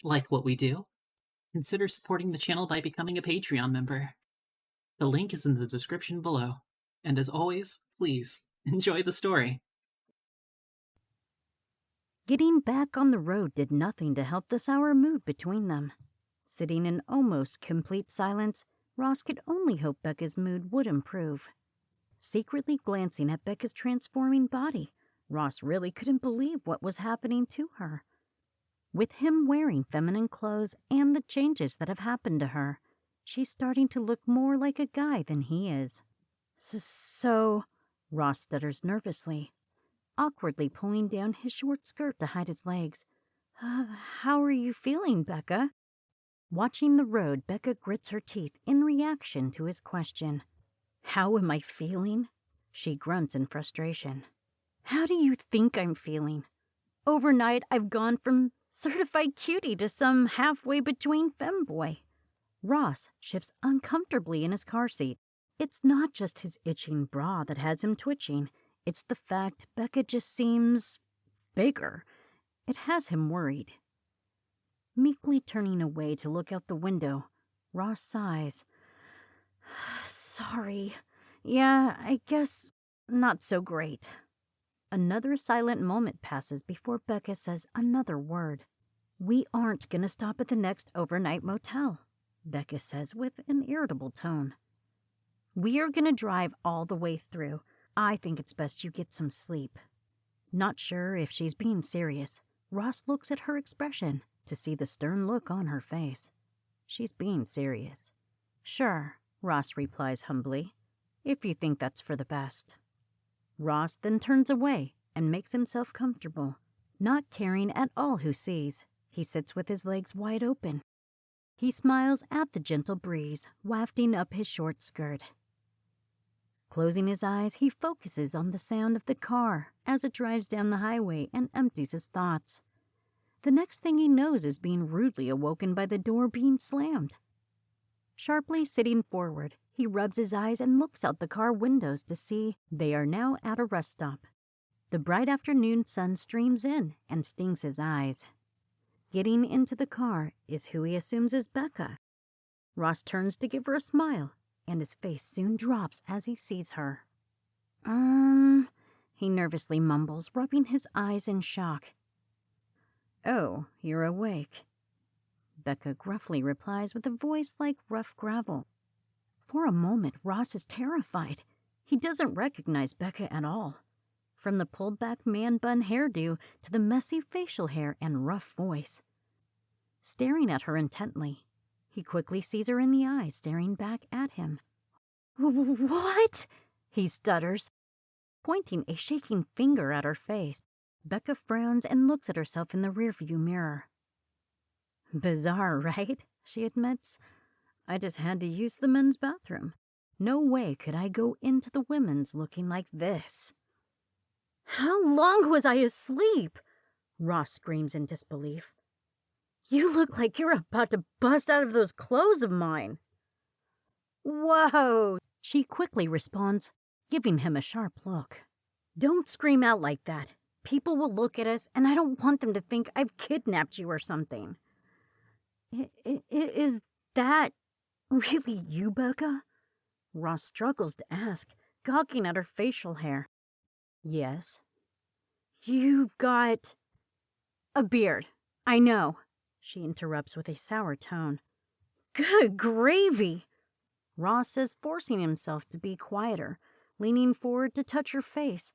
Like what we do? Consider supporting the channel by becoming a Patreon member. The link is in the description below. And as always, please enjoy the story. Getting back on the road did nothing to help the sour mood between them. Sitting in almost complete silence, Ross could only hope Becca's mood would improve. Secretly glancing at Becca's transforming body, Ross really couldn't believe what was happening to her. With him wearing feminine clothes and the changes that have happened to her, she's starting to look more like a guy than he is. So, Ross stutters nervously, awkwardly pulling down his short skirt to hide his legs. How are you feeling, Becca? Watching the road, Becca grits her teeth in reaction to his question. How am I feeling? She grunts in frustration. How do you think I'm feeling? Overnight, I've gone from certified cutie to some halfway between femboy. Ross shifts uncomfortably in his car seat. It's not just his itching bra that has him twitching. It's the fact Becca just seems bigger. It has him worried. Meekly turning away to look out the window, Ross sighs. Sorry. Yeah, I guess not so great. Another silent moment passes before Becca says another word. We aren't going to stop at the next overnight motel, Becca says with an irritable tone. We are going to drive all the way through. I think it's best you get some sleep. Not sure if she's being serious, Ross looks at her expression to see the stern look on her face. She's being serious. Sure, Ross replies humbly, if you think that's for the best. Ross then turns away and makes himself comfortable, not caring at all who sees. He sits with his legs wide open. He smiles at the gentle breeze wafting up his short skirt. Closing his eyes, he focuses on the sound of the car as it drives down the highway and empties his thoughts. The next thing he knows is being rudely awoken by the door being slammed. Sharply sitting forward, he rubs his eyes and looks out the car windows to see they are now at a rest stop. The bright afternoon sun streams in and stings his eyes. Getting into the car is who he assumes is Becca. Ross turns to give her a smile, and his face soon drops as he sees her. He nervously mumbles, rubbing his eyes in shock. Oh, you're awake. Becca gruffly replies with a voice like rough gravel. For a moment, Ross is terrified. He doesn't recognize Becca at all. From the pulled-back man-bun hairdo to the messy facial hair and rough voice. Staring at her intently, he quickly sees her in the eyes staring back at him. What? He stutters, pointing a shaking finger at her face. Becca frowns and looks at herself in the rearview mirror. Bizarre, right? She admits. I just had to use the men's bathroom. No way could I go into the women's looking like this. How long was I asleep? Ross screams in disbelief. You look like you're about to bust out of those clothes of mine. Whoa, she quickly responds, giving him a sharp look. Don't scream out like that. People will look at us, and I don't want them to think I've kidnapped you or something. Is that really you, Becca? Ross struggles to ask, gawking at her facial hair. Yes. You've got a beard. I know, she interrupts with a sour tone. Good gravy! Ross says, forcing himself to be quieter, leaning forward to touch her face.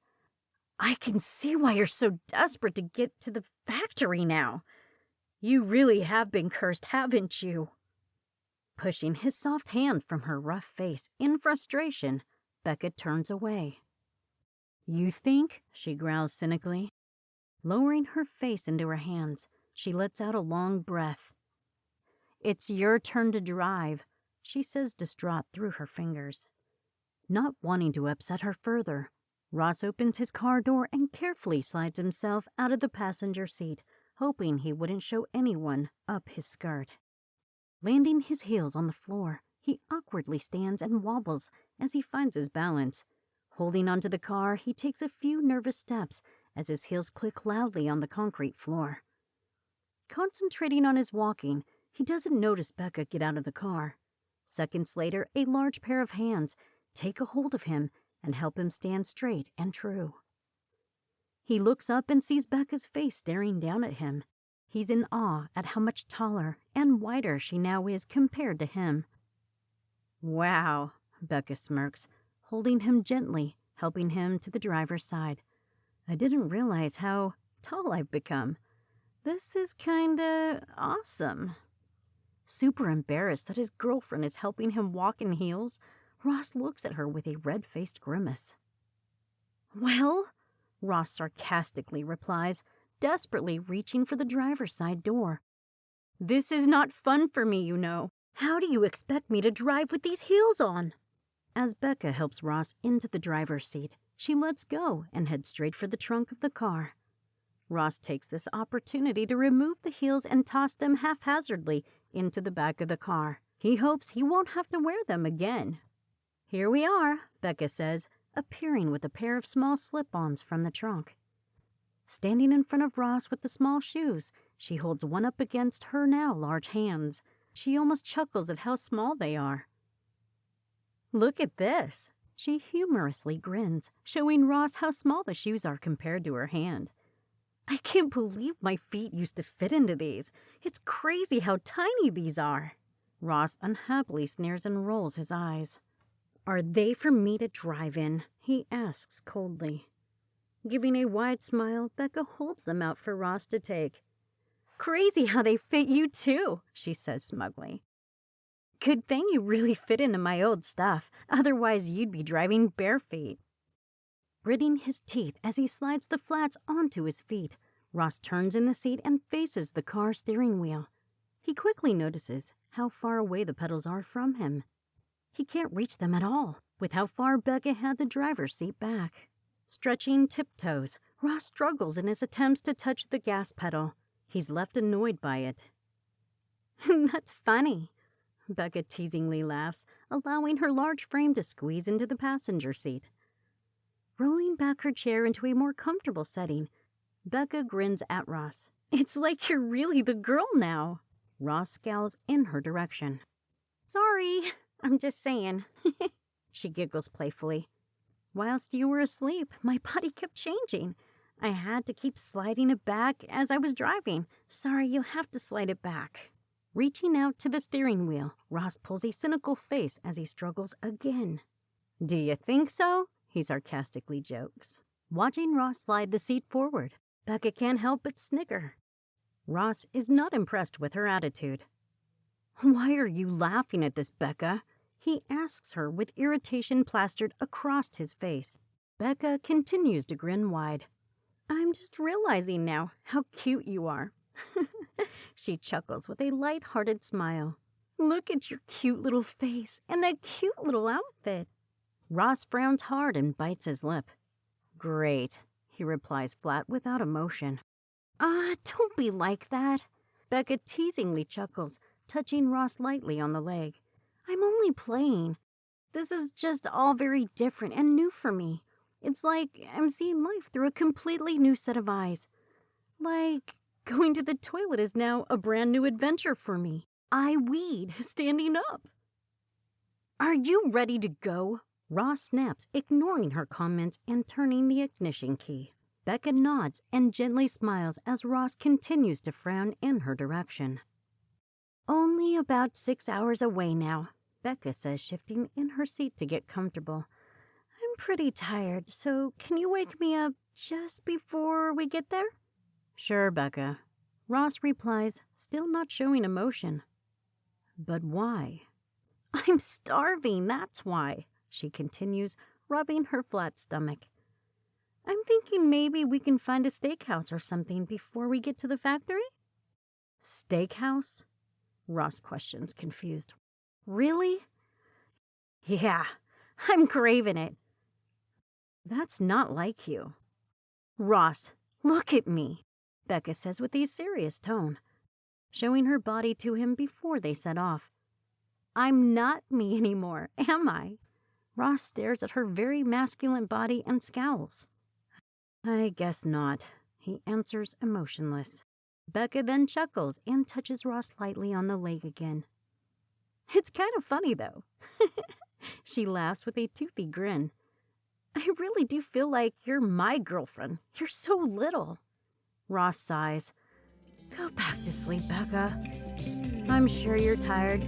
I can see why you're so desperate to get to the factory now. You really have been cursed, haven't you? Pushing his soft hand from her rough face in frustration, Becca turns away. You think? She growls cynically. Lowering her face into her hands, she lets out a long breath. It's your turn to drive, she says, distraught through her fingers. Not wanting to upset her further, Ross opens his car door and carefully slides himself out of the passenger seat, hoping he wouldn't show anyone up his skirt. Landing his heels on the floor, He awkwardly stands and wobbles as he finds his balance. Holding onto the car, he takes a few nervous steps as his heels click loudly on the concrete floor. Concentrating on his walking, he doesn't notice Becca get out of the car. Seconds later, a large pair of hands take a hold of him and help him stand straight and true. He looks up and sees Becca's face staring down at him. He's in awe at how much taller and wider she now is compared to him. "Wow," Becca smirks, holding him gently, helping him to the driver's side. "I didn't realize how tall I've become. This is kinda awesome." Super embarrassed that his girlfriend is helping him walk in heels, Ross looks at her with a red-faced grimace. "Well?" Ross sarcastically replies, desperately reaching for the driver's side door. "This is not fun for me, you know. How do you expect me to drive with these heels on?" As Becca helps Ross into the driver's seat, she lets go and heads straight for the trunk of the car. Ross takes this opportunity to remove the heels and toss them haphazardly into the back of the car. He hopes he won't have to wear them again. "Here we are," Becca says, appearing with a pair of small slip-ons from the trunk. Standing in front of Ross with the small shoes, she holds one up against her now large hands. She almost chuckles at how small they are. "Look at this." She humorously grins, showing Ross how small the shoes are compared to her hand. "I can't believe my feet used to fit into these. It's crazy how tiny these are." Ross unhappily sneers and rolls his eyes. "Are they for me to drive in?" he asks coldly. Giving a wide smile, Becca holds them out for Ross to take. "Crazy how they fit you too," she says smugly. "Good thing you really fit into my old stuff, otherwise you'd be driving bare feet." Gritting his teeth as he slides the flats onto his feet, Ross turns in the seat and faces the car steering wheel. He quickly notices how far away the pedals are from him. He can't reach them at all, with how far Becca had the driver's seat back. Stretching tiptoes, Ross struggles in his attempts to touch the gas pedal. He's left annoyed by it. "That's funny," Becca teasingly laughs, allowing her large frame to squeeze into the passenger seat. Rolling back her chair into a more comfortable setting, Becca grins at Ross. "It's like you're really the girl now." Ross scowls in her direction. "Sorry, I'm just saying." She giggles playfully. "Whilst you were asleep, my body kept changing. I had to keep sliding it back as I was driving. Sorry, you'll have to slide it back." Reaching out to the steering wheel, Ross pulls a cynical face as he struggles again. "Do you think so?" he sarcastically jokes. Watching Ross slide the seat forward, Becca can't help but snicker. Ross is not impressed with her attitude. "Why are you laughing at this, Becca?" he asks her with irritation plastered across his face. Becca continues to grin wide. "I'm just realizing now how cute you are." She chuckles with a light-hearted smile. "Look at your cute little face and that cute little outfit." Ross frowns hard and bites his lip. "Great," he replies flat without emotion. Don't be like that." Becca teasingly chuckles, touching Ross lightly on the leg. "I'm only playing. This is just all very different and new for me. It's like I'm seeing life through a completely new set of eyes. Like going to the toilet is now a brand new adventure for me. I weed standing up." "Are you ready to go?" Ross snaps, ignoring her comments and turning the ignition key. Becca nods and gently smiles as Ross continues to frown in her direction. "Only about 6 hours away now," Becca says, shifting in her seat to get comfortable. "I'm pretty tired, so can you wake me up just before we get there?" "Sure, Becca," Ross replies, still not showing emotion. "But why?" "I'm starving, that's why," she continues, rubbing her flat stomach. "I'm thinking maybe we can find a steakhouse or something before we get to the factory." "Steakhouse?" Ross questions, confused. "Really?" "Yeah, I'm craving it." "That's not like you." "Ross, look at me," Becca says with a serious tone, showing her body to him before they set off. I'm not me anymore, am I? Ross stares at her very masculine body and scowls. I guess not, he answers emotionless. Becca then chuckles and touches Ross lightly on the leg again. It's kind of funny, though. She laughs with a toothy grin. I really do feel like you're my girlfriend. You're so little. Ross sighs. Go back to sleep, Becca. I'm sure you're tired.